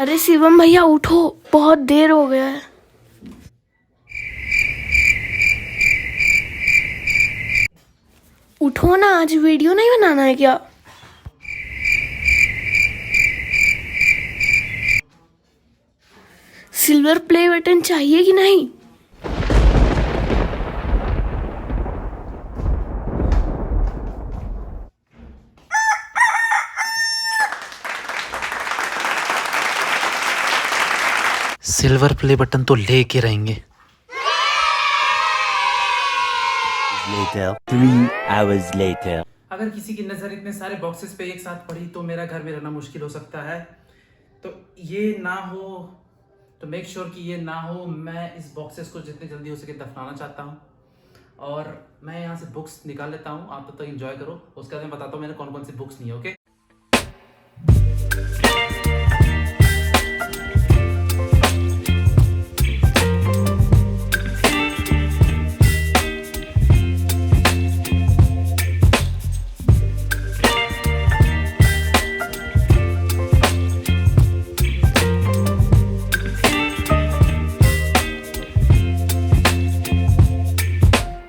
अरे शिवम भैया उठो, बहुत देर हो गया है। उठो ना, आज वीडियो नहीं बनाना है क्या? सिल्वर प्ले बटन चाहिए कि नहीं? सिल्वर प्ले बटन तो लेके रहेंगे। Later, 3 hours later. अगर किसी की नज़र इतने सारे बॉक्सेस पे एक साथ पड़ी तो मेरा घर में रहना मुश्किल हो सकता है। तो ये ना हो, तो मेक श्योर कि ये ना हो। मैं इस बॉक्सेस को जितनी जल्दी हो सके दफनाना चाहता हूँ और मैं यहाँ से बुक्स निकाल लेता हूँ। आप तब तक एंजॉय करो, उसके बाद मैं बताता हूँ मैंने कौन कौन सी बुक्स ली है। Okay,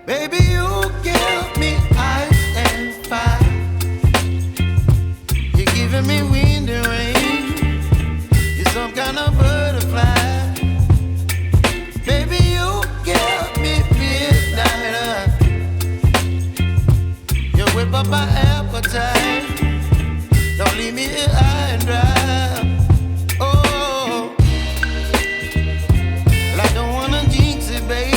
Baby, you give me ice and fire. You're giving me wind and rain. You're some kind of butterfly. Baby, you give me midnight. You whip up my appetite. Don't leave me here high and dry. Oh, well, I don't wanna jinx it, baby.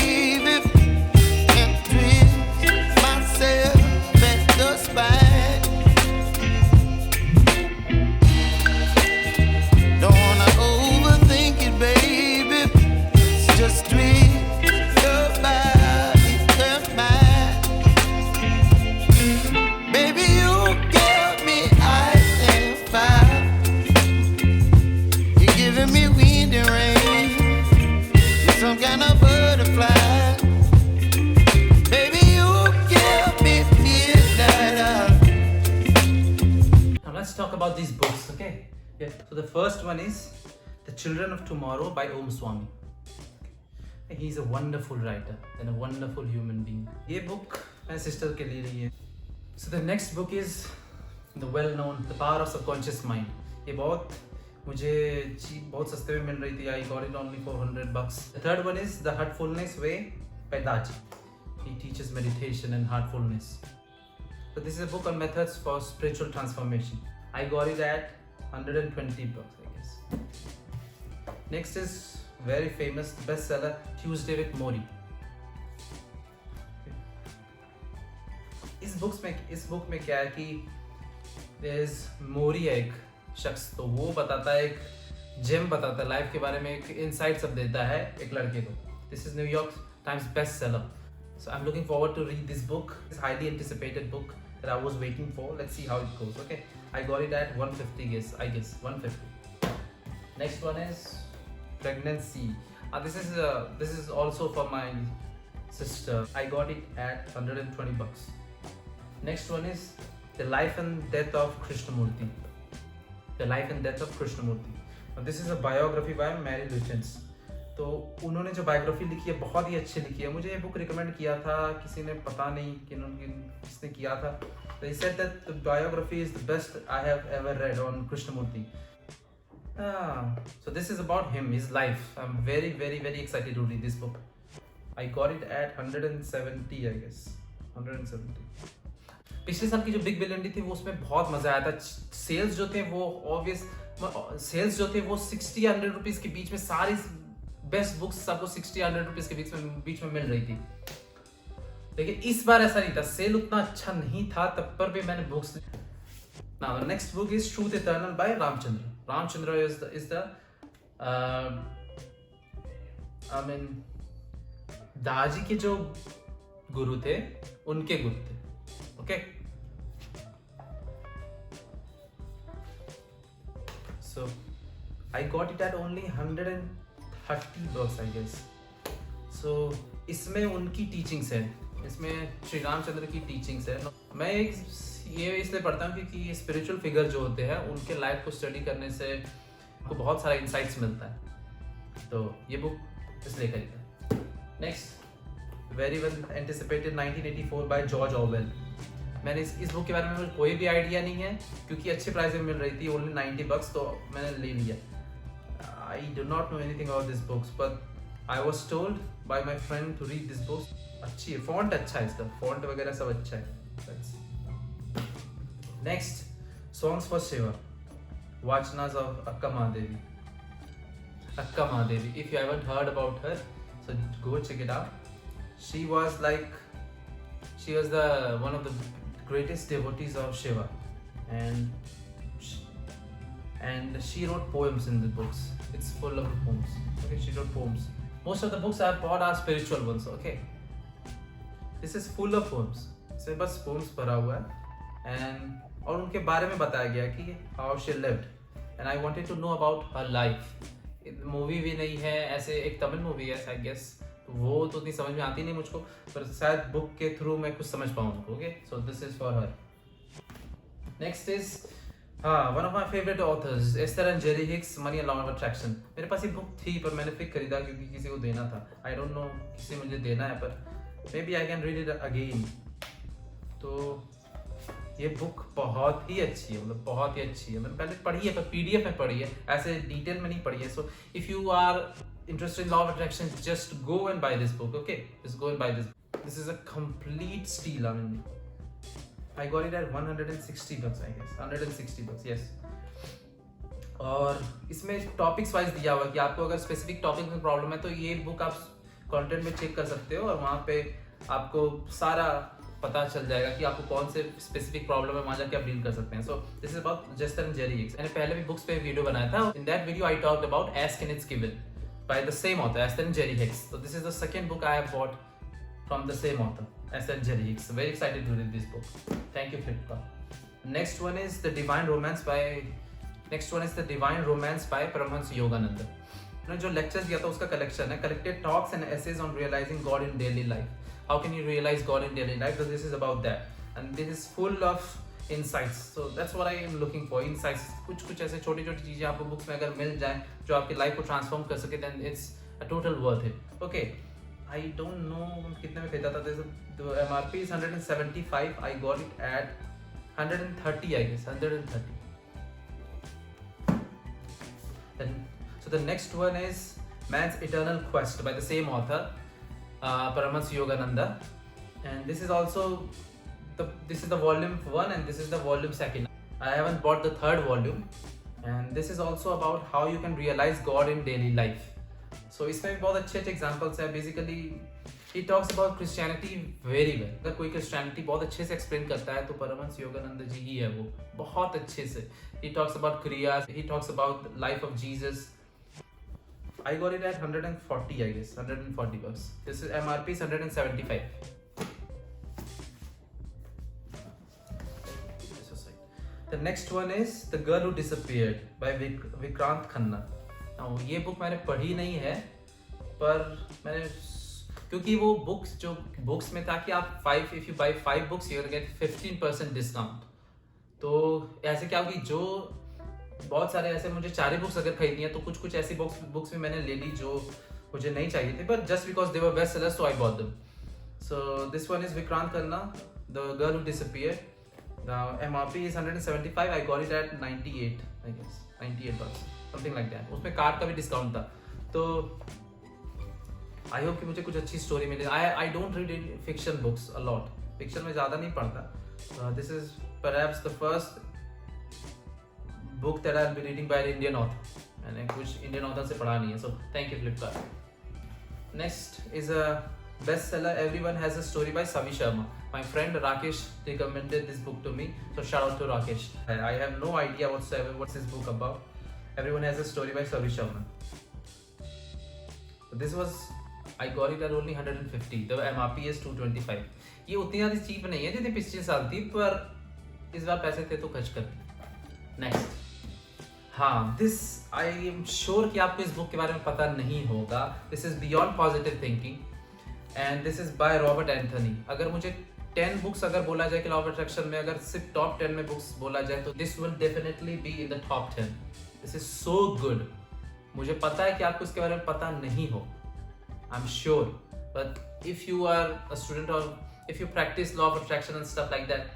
Talk about these books, okay? Yeah. So the first one is The Children of Tomorrow by Om Swami. He's a wonderful writer and a wonderful human being. ये book मेरे sister के लिए रही है. So the next book is the well-known The Power of Subconscious Mind. ये मुझे cheap, बहुत सस्ते में मिल रही थी. I got it only for $100. The third one is The Heartfulness Way by Daji. He teaches meditation and heartfulness. So this is a book on methods for spiritual transformation. I got it at $120, I guess. Next is very famous bestseller Tuesday with Mori. इस book में क्या है कि there's Mori है एक शख्स, तो वो बताता है, एक जेम बताता है लाइफ के बारे में, एक इनसाइट सब देता है एक लड़के को. This is New York Times bestseller. So I'm looking forward to read this book. It's a highly anticipated book that I was waiting for. Let's see how it goes. Okay, I got it at 150. I guess 150. Next one is Pregnancy. This is also for my sister. I got it at $120. Next one is The Life and Death of Krishnamurti. The Life and Death of Krishnamurti. Now, this is a biography by Mary Luchens. तो उन्होंने जो biography लिखी है बहुत ही अच्छी लिखी है. मुझे ये बुक रिकमेंड किया था किसी ने, पता नहीं किसने किया था. They said that the biography is the best I have ever read on Krishnamurti. So this is about him, his life. I'm very, very, very excited to read this book. I got it at 170, I guess. 170. पिछले साल की जो big billion day थी वो, उसमें बहुत मजा आया था. सेल्स जो थे वो सेल्स जो थे वो 60-100 रुपीज के बीच में, सारी बेस्ट बुक्स सबको 60-100 रुपीज के बीच में मिल रही थी. लेकिन इस बार ऐसा नहीं था, सेल उतना अच्छा नहीं था, तब पर भी मैंने books. Now the next book is Truth Eternal by Ramchandra. Ramchandra is the दाजी के जो गुरु थे उनके गुरु थे. Okay, so I got it at only $130, I guess. So इसमें उनकी टीचिंग्स है, इसमें श्री रामचंद्र की टीचिंग्स है. मैं ये इसलिए पढ़ता हूँ क्योंकि स्पिरिचुअल फिगर जो होते हैं उनके लाइफ को स्टडी करने से आपको बहुत सारा इंसाइट्स मिलता है। तो ये बुक इसलिए खरीदा। Next, very well anticipated 1984 by George Orwell. मैंने इस बुक के बारे में मुझे कोई भी आइडिया नहीं है, क्योंकि अच्छे प्राइस में मिल रही थी, ओनली 90 bucks, तो मैंने ले लिया। I do not know anything about this books, but I was told by my friend to read this books. अच्छी है, फॉन्ट अच्छा है, इसका फॉन्ट वगैरह सब अच्छा है। Next, songs for Shiva, vachanas of Akka Mahadevi. Akka Mahadevi, if you haven't heard about her, so go check it out. She was the one of the greatest devotees of Shiva, and she wrote poems in the books. It's full of poems. Okay, she wrote poems. Most of the books I bought are spiritual ones. Okay, this is full of poems. इसमें बस poems भरा हुआ है, and और उनके बारे में बताया गया कि how she lived, and I wanted to know about her life. Movie भी नहीं है, ऐसे एक तमिल मूवी है आई गेस, वो तो उतनी समझ में आती नहीं मुझको, पर शायद बुक के थ्रू मैं कुछ समझ पाऊँ। Okay, so this is for her. Next is one of my favourite authors, Esther and Jerry Hicks, money and law of attraction. मेरे पास ये बुक थी पर मैंने फिर खरीदा क्योंकि किसी को देना था। आई डोंट नो किसी मुझे देना है, पर maybe I can read it again. तो ये बुक बहुत ही अच्छी है, मतलब बहुत ही अच्छी है। मैंने पहले पढ़ी है पर पीडीएफ में पढ़ी है, ऐसे डिटेल में नहीं पढ़ी है। सो if you are interested in law of attraction, just go and buy this book. Okay, just go and buy this. This is a complete steal. I mean I got it at 160 bucks I guess, 160 bucks, yes. और इसमें topics wise दिया हुआ कि आपको अगर specific topic में problem है तो ये बुक आप कंटेंट में चेक कर सकते हो, और वहाँ पे आपको सारा पता चल जाएगा कि आपको कौन से स्पेसिफिक प्रॉब्लम है, वहां जाके आप डील कर सकते हैं। So this is about Esther and Jerry Hicks. मैंने पहले भी बुक्स पे वीडियो बनाया था। In that video I talked about ask and it's given by the same author, Esther and Jerry Hicks. So this is the second book I have bought from the same author, Esther and Jerry Hicks. Very excited to read this book. Thank you Flipkart. Next one is the divine romance bye Paramahansa Yogananda. जो lectures दिया था उसका collection है, collected talks and essays on realising God in daily life. How can you realize God in daily life? So this is about that, and this is full of insights. So that's what I am looking for, insights. कुछ ऐसे छोटी चीजें आपको books में अगर मिल जाएं जो आपकी लाइफ को ट्रांसफॉर्म कर सके, then it's a total worth it. Okay, I don't know कितने में खरीदा था। The MRP is 175. I got it at 130, I guess, 130. Then, so the next one is Man's Eternal Quest by the same author, Paramahansa Yogananda, and this is also this is the volume 1 and this is the volume 2. I haven't bought the third volume, and this is also about how you can realize God in daily life. So इसमें भी बहुत अच्छे examples हैं। Basically he talks about Christianity very well. अगर कोई Christianity बहुत अच्छे से एक्सप्लेन करता है तो परमहंस योगानंद जी ही है, वो बहुत अच्छे से। He talks about kriyas, he talks about life of Jesus. I got it at 140, I guess, 140 bucks. This is MRP is 175. The next one is The Girl Who Disappeared by Vikrant Khanna. Now ये book मैंने पढ़ी नहीं है, पर मैंने क्योंकि वो books में था कि आप if you buy 5 books you will get 15% discount. तो ऐसे क्या होगी, जो बहुत सारे ऐसे मुझे 4 बुक्स अगर खरीदनी है तो कुछ ऐसी बुक्स भी मैंने ले ली जो मुझे नहीं चाहिए थे, but just because they were best sellers so I bought them. So this one is Vikrant Khanna, the girl who disappeared. The MRP is 175. I got it at 98, I guess, 98 bucks, something like that. उसमें card का भी discount था। तो I hope कि मुझे कुछ अच्छी story मिले। I don't read fiction books a lot, fiction में ज़्यादा नहीं पढ़ता। This is perhaps the first book that I'll be reading by an Indian author, and कुछ Indian author से पढ़ा नहीं है, so thank you Flipkart. Next is a bestseller, Everyone Has a Story by Savi Sharma. My friend Rakesh recommended this book to me, so shout out to Rakesh. I have no idea whatsoever what's this book about. Everyone Has a Story by Savi Sharma. So this was, I got it at only 150. The MRP is 225. ये उतनी ज़्यादा cheap नहीं है जितनी पिछले साल थी, पर इस बार पैसे थे तो खर्च कर दिए। नेक्स्ट, हाँ, दिस आई एम श्योर कि आपको इस बुक के बारे में पता नहीं होगा। This is beyond positive thinking and this is by Robert Anthony. अगर मुझे 10 बुक्स अगर बोला जाए कि लॉ ऑफ अट्रैक्शन में, अगर सिर्फ टॉप 10 में बुक्स बोला जाए तो this will definitely be in the top 10। This is so good. मुझे पता है कि आपको इसके बारे में पता नहीं हो, I am sure, but if you are a student और if you practice law of attraction and stuff like that,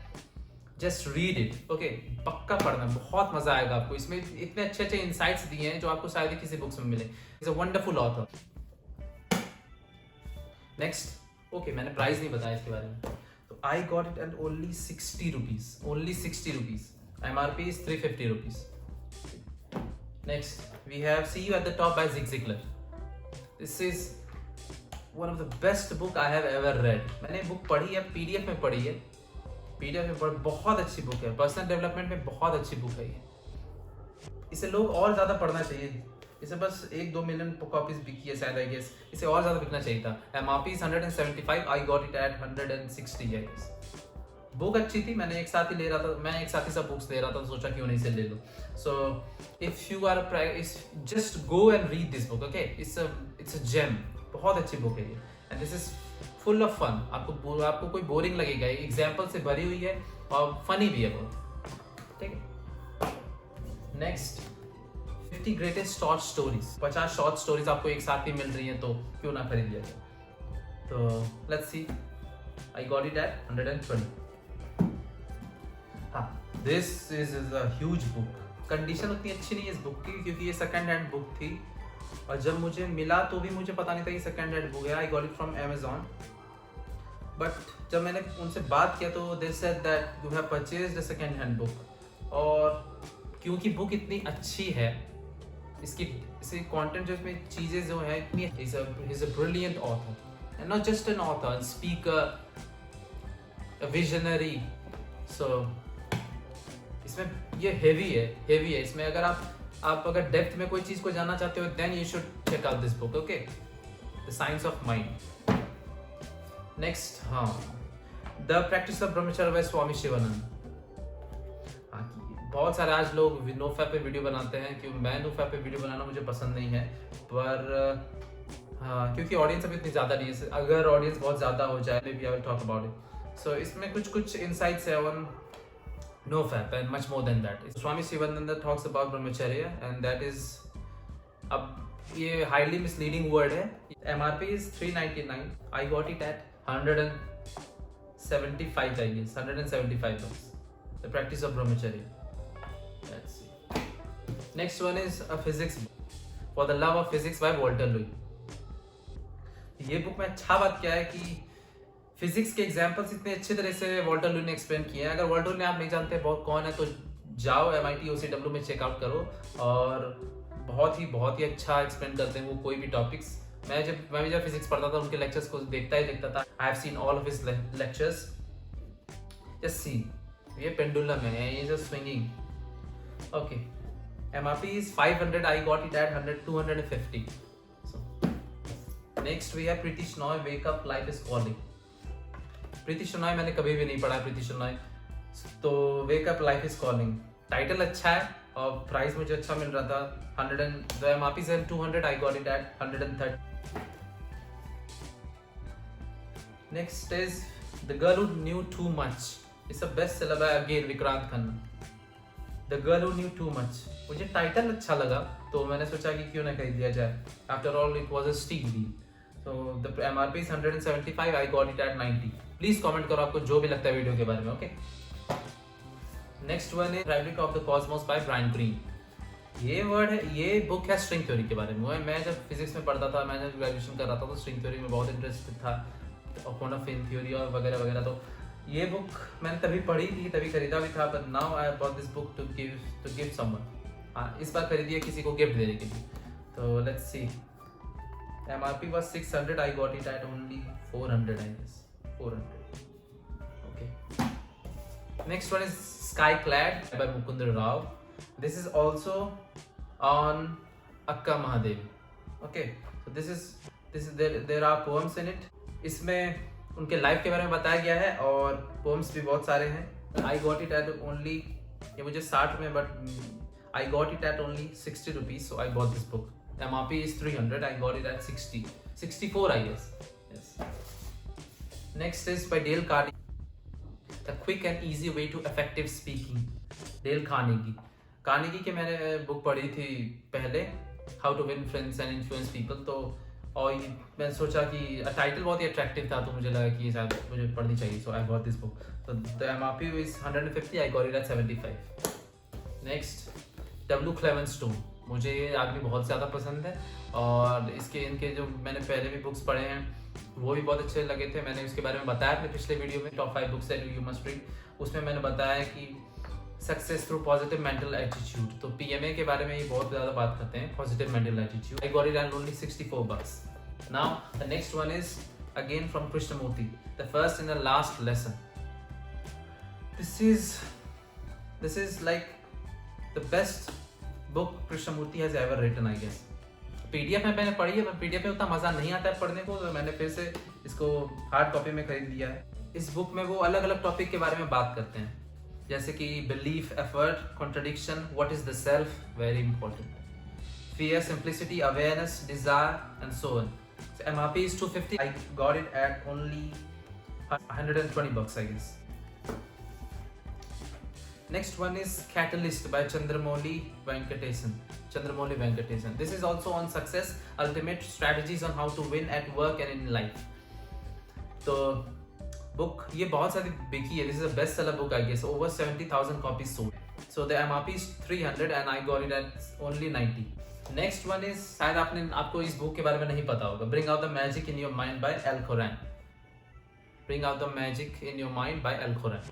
just read it. Okay, पक्का पढ़ना, बहुत मजा आएगा आपको. इसमें इतने अच्छे अच्छे इंसाइट्स दिए हैं जो आपको शायद ही किसी बुक्स में मिले. Is a wonderful author. Next, okay, मैंने प्राइस नहीं बताया इसके बारे में. तो आई got it at only 60 rupees. Only 60 rupees. MRP is 350 rupees. Next, we have See You at the Top by Zig Ziglar. This is one of the best book I have ever read. मैंने book पढ़ी है, PDF में पढ़ी है. PDF में बहुत अच्छी book है. पर्सनल डेवलपमेंट में बहुत अच्छी बुक है ये. इसे लोग और ज़्यादा पढ़ना चाहिए. इसे बस 1-2 मिलियन कॉपीज बिकी है शायद, आई गेस. इसे और ज़्यादा बिकना चाहिए था. MRP is 175. I got it at 160, I guess. Book अच्छी थी. मैंने एक साथ ही ले रहा था, मैं एक साथ ही सब बुक्स ले रहा था, तो सोचा क्यों नहीं से ले लो. So if you are just go and read this book. Okay, it's a gem. बहुत अच्छी बुक है ये, and this is full of fun. आपको कोई बोरिंग लगेगा. एग्जाम्पल से भरी हुई है और फनी भी है बहुत. ठीक है. Next, 50 greatest short stories. 50 short stories आपको एक साथ ही मिल रही हैं, तो क्यों ना खरीद लिया जाए. तो let's see. I got it eight 120. This is a huge book. Condition उतनी अच्छी नहीं है इस बुक की, क्योंकि ये सेकंड हैंड बुक थी, और जब मुझे मिला तो भी मुझे पता नहीं था कि सेकंड हैंड बुक है. आई got it from Amazon. But जब मैंने उनसे बात किया तो they said that you have purchased a second hand book. और क्योंकि बुक इतनी अच्छी है, इसकी कंटेंट जो इसमें चीज़ें जो है इतनी, is a brilliant author, and not just an author, speaker, a visionary. So इसमें ये हेवी है. इसमें अगर आप अगर डेप्थ में कोई चीज को जानना चाहते हो, then you should check out this book. Okay, the science of mind. Next, हाँ, the practice of Brahmacharya by Swami Shivananda. बहुत सारे आज लोग नोफैप पे वीडियो बनाते हैं, क्योंकि मैं नोफैप पे वीडियो बनाना मुझे पसंद नहीं है, पर हाँ, क्योंकि ऑडियंस अभी इतनी ज़्यादा नहीं है. अगर ऑडियंस बहुत ज़्यादा हो जाए, maybe I will talk about it. So इसमें कुछ इनसाइट्स है on NoFap and much more than that. Swami Shivananda talks about brahmacharya, and that is, अब ये highly misleading word है. MRP is 399. I got it at 175, I guess. 175 bucks. The practice of brahmacharya. Let's see. Next one is a physics book, For the Love of Physics by Walter Lewis. ये book में अच्छा बात क्या है कि physics के examples इतने अच्छे तरह से वॉल्टर लुई ने एक्सप्लेन किए हैं. अगर वॉल्टर लुई आप नहीं जानते बहुत कौन है, तो जाओ MIT OCW में चेकआउट करो, और बहुत ही अच्छा एक्सप्लेन करते हैं वो कोई भी टॉपिक्स. मैं भी जब फिजिक्स पढ़ता था, उनके लेक्चर्स को देखता था. I have seen all of his lectures. Just see, ये पेंडुलम है, ये just swinging. Okay, MRP is 500. I got it at 250. So next we have Priti Shenoy, Wake Up, Life is Calling. प्रीति शनॉय मैंने कभी भी नहीं पढ़ा. प्रीति शनॉय, तो wake up life is calling. Title अच्छा है और प्राइस मुझे अच्छा मिल रहा था. 100 MRP से 200. I got it at 130. Next is the girl who knew too much. It's a best seller by again Vikrant Khanna. The girl who knew too much. मुझे title अच्छा लगा, तो मैंने सोचा कि क्यों ना खरीद दिया जाए. After all it was a steal deal. So the MRP is 175. I got it at 90. Please comment करो आपको जो भी लगता है वीडियो के बारे में. ओके, नेक्स्ट वन है fabric of the cosmos by Brian Greene. ये वर्ड है, ये बुक है स्ट्रिंग थ्योरी के बारे में. मैं जब फिजिक्स में पढ़ता था, मैं जब ग्रेजुएशन कर रहा था, तो स्ट्रिंग थ्योरी में बहुत इंटरेस्टेड था, और क्वांटम फील्ड थ्योरी और वगैरह वगैरह. तो ये बुक मैंने तभी पढ़ी थी, तभी खरीदा भी था, but now I bought this book to give someone. हाँ, इस बार खरीदी है किसी को गिफ्ट देने के लिए. तो let's see. MRP was 600. I got it at only 400, I guess. 400. Okay. Next one is Skyclad by Mukund Rao. This is also on Akka Mahadevi. Okay. So there are poems in it. इसमें उनके life के बारे में बताया गया है, और poems भी बहुत सारे हैं. I got it at only, ये मुझे 60 में, but I got it at only 60 rupees. So I bought this book. MRP is 300. I got it at 64, I guess. Yes. Next is by Dale Carnegie, The Quick and Easy Way to Effective Speaking. Dale Carnegie. Carnegie की मैंने book पढ़ी थी पहले, how to win friends and influence people, तो और मैंने सोचा कि टाइटल बहुत ही अट्रैक्टिव था, तो मुझे लगा कि ये शायद मुझे पढ़नी चाहिए, सो आई गॉट दिस बुक। तो the MRP is 150, I got it eight 75। Next, W. Clement Stone, मुझे ये आदमी बहुत ज़्यादा पसंद है और इनके जो मैंने पहले भी बुक्स पढ़े हैं वो भी बहुत अच्छे लगे थे। मैंने उसके बारे में बताया अपने पिछले वीडियो में, top 5 books that you must read, उसमें मैंने बताया कि success through positive mental attitude, तो PMA के बारे में ये बहुत ज़्यादा बात करते हैं, positive mental attitude. I got it at only 64 bucks। Now the next one is again from Krishnamurti, the first in the last lesson. This is like the best book Krishnamurti has ever written, I guess. PDF में मैंने पढ़ी है, पर PDF में उतना मजा नहीं आता है पढ़ने को, तो मैंने फिर से इसको हार्ड कॉपी में खरीद लिया है। इस बुक में वो अलग अलग टॉपिक के बारे में बात करते हैं, जैसे कि belief, effort, contradiction, what is the self, very important, fear, simplicity, awareness, desire, and so on. So MRP is 250. I got it at only 120 bucks, I guess. Next one is Catalyst by Chandramouli Venkatesan. This is also on success, ultimate strategies on how to win at work and in life. तो book ये बहुत सारी बिकी है. This is a bestseller book, I guess. Over 70,000 copies sold. So the MRP is 300 and I got it at only 90. Next one is, शायद आपको इस book के बारे में नहीं पता होगा, bring out the magic in your mind by Al Koran. Bring out the magic in your mind by Al Koran.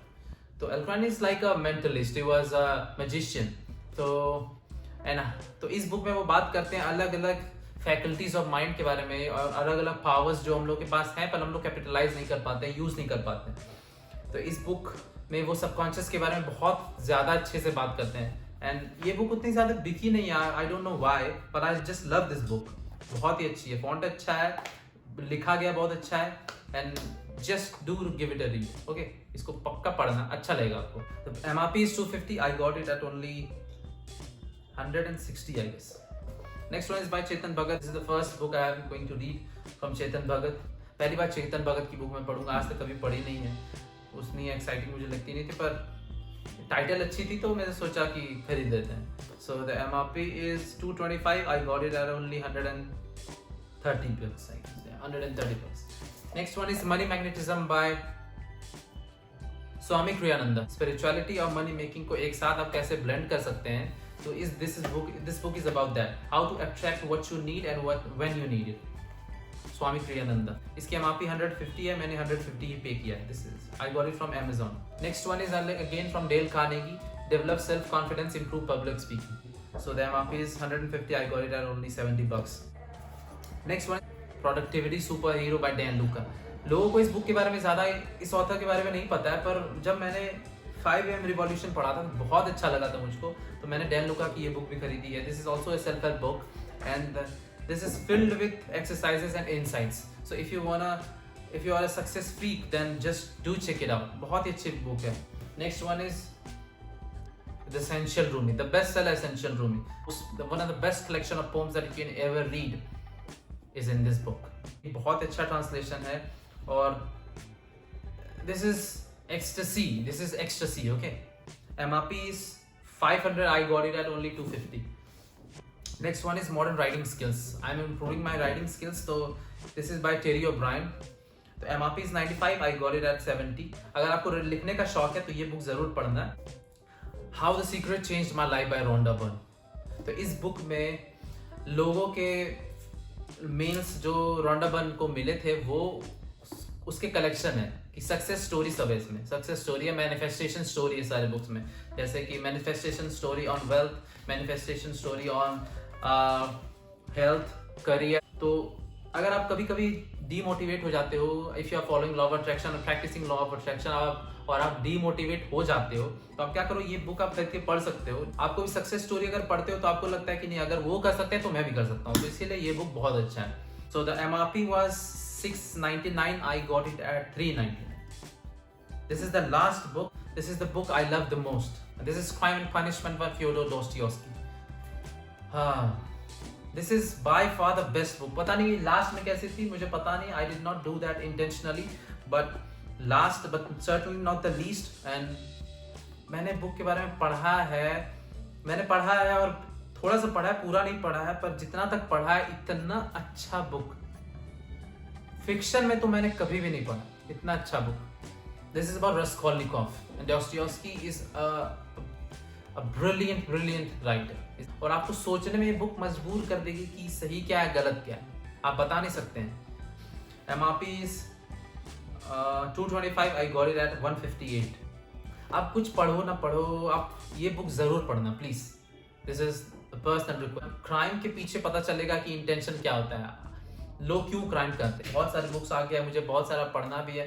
तो Al Koran is like a mentalist, he was a magician. तो इस बुक में वो बात करते हैं अलग अलग फैकल्टीज ऑफ माइंड के बारे में और अलग अलग पावर्स जो हम लोग के पास हैं पर हम लोग कैपिटलाइज नहीं कर पाते हैं, यूज नहीं कर पाते हैं। तो इस बुक में वो सबकॉन्शियस के बारे में बहुत ज्यादा अच्छे से बात करते हैं। एंड ये बुक उतनी ज़्यादा बिकी नहीं है, आई डोंट नो व्हाई, पर I just love this book. बहुत ही अच्छी है, फॉन्ट अच्छा है, लिखा गया बहुत अच्छा है, and just do give it a read, okay. इसको पक्का पढ़ना, अच्छा लगेगा आपको। तो MRP is 250, I got it at only 160, I guess. Next one is by Chetan Bhagat. This is the first book I am going to read from Chetan Bhagat. पहली बार चेतन भगत की book मैं पढ़ूंगा, आज तक कभी पढ़ी नहीं है, उतनी एक्साइटिंग मुझे लगती नहीं थी, पर टाइटल अच्छी थी तो मैंने सोचा कि खरीद देते हैं। So the MRP is 225, I got it at only 130 bucks, 130 bucks. Next one is Money Magnetism by Swami Kriyananda. Spirituality और मनी मेकिंग को एक साथ आप कैसे ब्लेंड कर सकते हैं, तो this book is about that, how to attract what you need and when you need it. Swami Kriyananda. इसकी MRP 150 है, मैंने 150 ही पे किया है। This is I got it from Amazon. Next one is again from Dale Carnegie, develop self confidence, improve public speaking. So the MRP is 150, I got it at only 70 bucks. Next one, productivity superhero by Dan Luca. लोगों को इस book के बारे में ज़्यादा इस author के बारे में नहीं पता है, पर जब मैंने 5 AM रिवॉल्यूशन पढ़ा था बहुत अच्छा लगा था मुझको, तो मैंने डैन लुका की ये बुक भी खरीदी है। This is also a self-help book and this is filled with exercises and insights. So if you are a success freak, then just do check it out. बहुत ही अच्छी बुक है। Next one is The Essential Rumi, the bestseller Essential Rumi. One of the best collection of poems that you can ever read is in this book. बहुत अच्छा translation है और this is ecstasy, okay? MRP is 500, I got it at only 250. Next one is modern writing skills. I'm improving my writing skills. So this is by Terry O'Brien. तो MRP is 95, I got it at 70. अगर आपको लिखने का शौक है तो ये book जरूर पढ़ना है। How the Secret Changed My Life by Rhonda Byrne. तो इस बुक में लोगों के मेल्स जो रोंडा बर्न को मिले थे वो उसके कलेक्शन है कि सक्सेस स्टोरी सब है इसमें। सक्सेस स्टोरी है, मैनिफेस्टेशन स्टोरी है सारे बुक्स में, जैसे कि manifestation story on wealth, manifestation story on health, career. तो अगर आप कभी कभी डीमोटिवेट हो जाते हो, if you are following law of attraction, practising law of attraction, और आप डीमोटिवेट हो जाते हो, तो आप क्या करो, ये बुक आप करके पढ़ सकते हो। आपको भी सक्सेस स्टोरी अगर पढ़ते हो तो आपको लगता है कि नहीं, अगर वो कर सकते हैं तो मैं भी कर सकता हूँ, तो इसीलिए ये बुक बहुत अच्छा है। So the MRP was 699, I got it at 399. This is the last book. This is the book I love the most. This is Crime and Punishment by Fyodor Dostoevsky. This is by far the best book. पता नहीं last में कैसी थी, मुझे पता नहीं, I did not do that intentionally, but last but certainly not the least. And मैंने book के बारे में पढ़ा है मैंने पढ़ा है और थोड़ा सा पढ़ा है, पूरा नहीं पढ़ा है, पर जितना तक पढ़ा है इतना अच्छा बुक फिक्शन में तो मैंने कभी भी नहीं पढ़ा इतना अच्छा book. This is about Raskolnikov and Dostoevsky is a brilliant writer और आपको सोचने में ये बुक मजबूर कर देगी कि सही क्या है गलत क्या है, आप बता नहीं सकते हैं। MRP is 225, I got it eight 158। आप कुछ पढ़ो ना पढ़ो, आप ये बुक जरूर पढ़ना please. This is personal request. Crime के पीछे पता चलेगा कि इंटेंशन क्या होता है, लोग क्यों क्राइम करते हैं। बहुत सारे बुक्स आ गया, मुझे बहुत सारा पढ़ना भी है।